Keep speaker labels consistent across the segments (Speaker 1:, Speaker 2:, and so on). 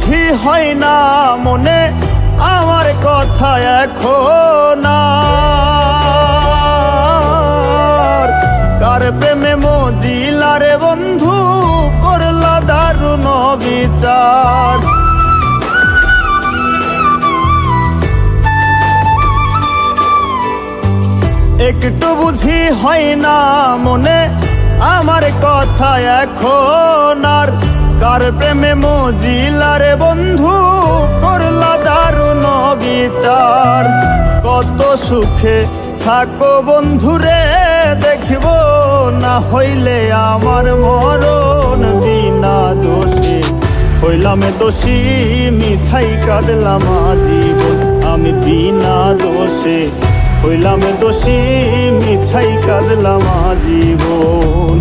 Speaker 1: বুঝি হয় না মনে আমার কথা এখন আর। কার প্রেমে মজিলা রে বন্ধু করলা দারুণ বিচার। একটু বুঝি হয় না মনে আমার কথা এখন আর। কার প্রেমে মজিলা রে বন্ধু করলা দারুণ বিচার। কত সুখে থাকো বন্ধুরে দেখিব না হইলে আমার মরণ। বিনা দোষে হইলাম দোষী মিছাই কাঁদলাম আজীবন। আমি বিনা দোষে হইলাম দোষী মিছাই কাঁদলাম আজীবন।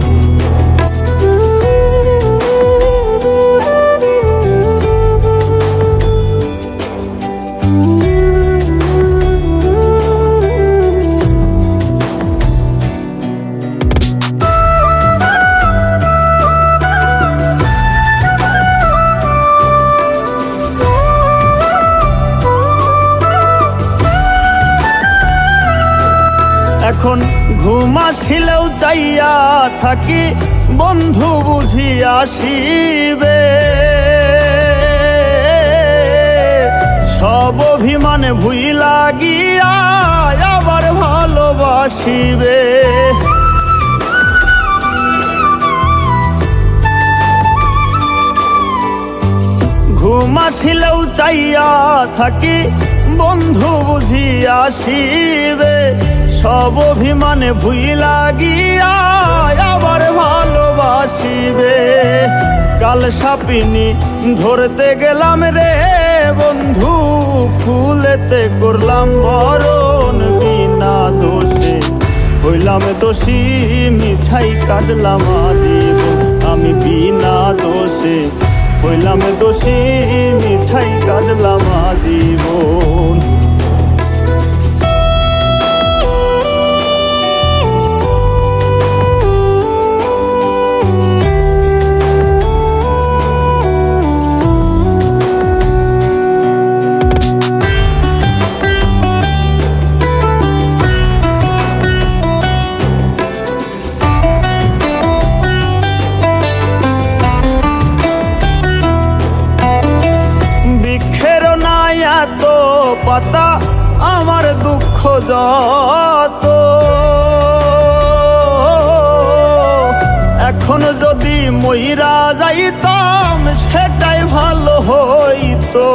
Speaker 1: এখন ঘুম আসিলেও চাইয়া থাকি বন্ধু বুঝি আসিবে। সব অভিমানে ভুইলা গিয়া আবার ভালোবাসিবে। ঘুম আসিলেও চাইয়া থাকি বন্ধু বুঝি আসিবে। সব অভিমানে ভুইলা গিয়া আবার ভালোবাসিবে। কাল সাপিনি ধরতে গেলাম রে বন্ধু ফুলেতে করলাম বরণ। বিনা দোষে হইলাম দোষী মিছাই কাঁদলাম আজীবন। আমি বিনা দোষে হইলাম দোষী মিছাই কাঁদলাম আজীবন। তো পাতা আমার দুঃখ যত। এখন যদি মইরা যাইতাম সেটাই ভালো হইতো।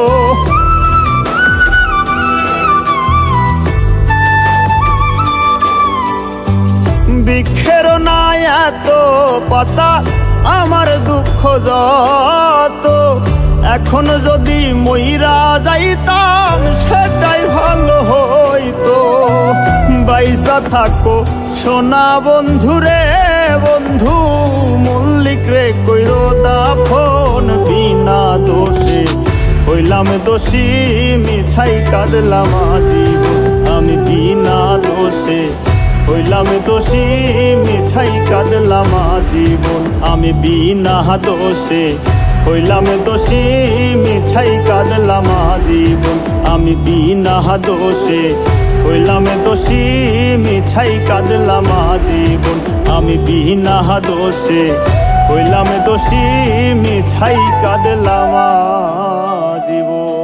Speaker 1: বৃক্ষের নাই এত পাতা আমার দুঃখ যত। এখন যদি মইরা যাইতাম সেটাই ভালো হইতো। বাইসা থাকো সোনা বন্ধুরে বন্ধু মল্লিক রে কইরো দাফন। বিনা দোষে হইলাম দোষী মিছাই কাঁদলাম আজীবন। আমি বিনা দোষে হইলাম দোষী মিছাই কাঁদলাম আজীবন। আমি বিনা দোষে হইলাম দোষী মিছাই কাঁদলাম আজীবন। আমি বিনা দোষে হইলাম দোষী মিছাই কাঁদলাম আজীবন। আমি বিনা দোষে হইলাম দোষী মিছাই কাঁদলাম আজীবন।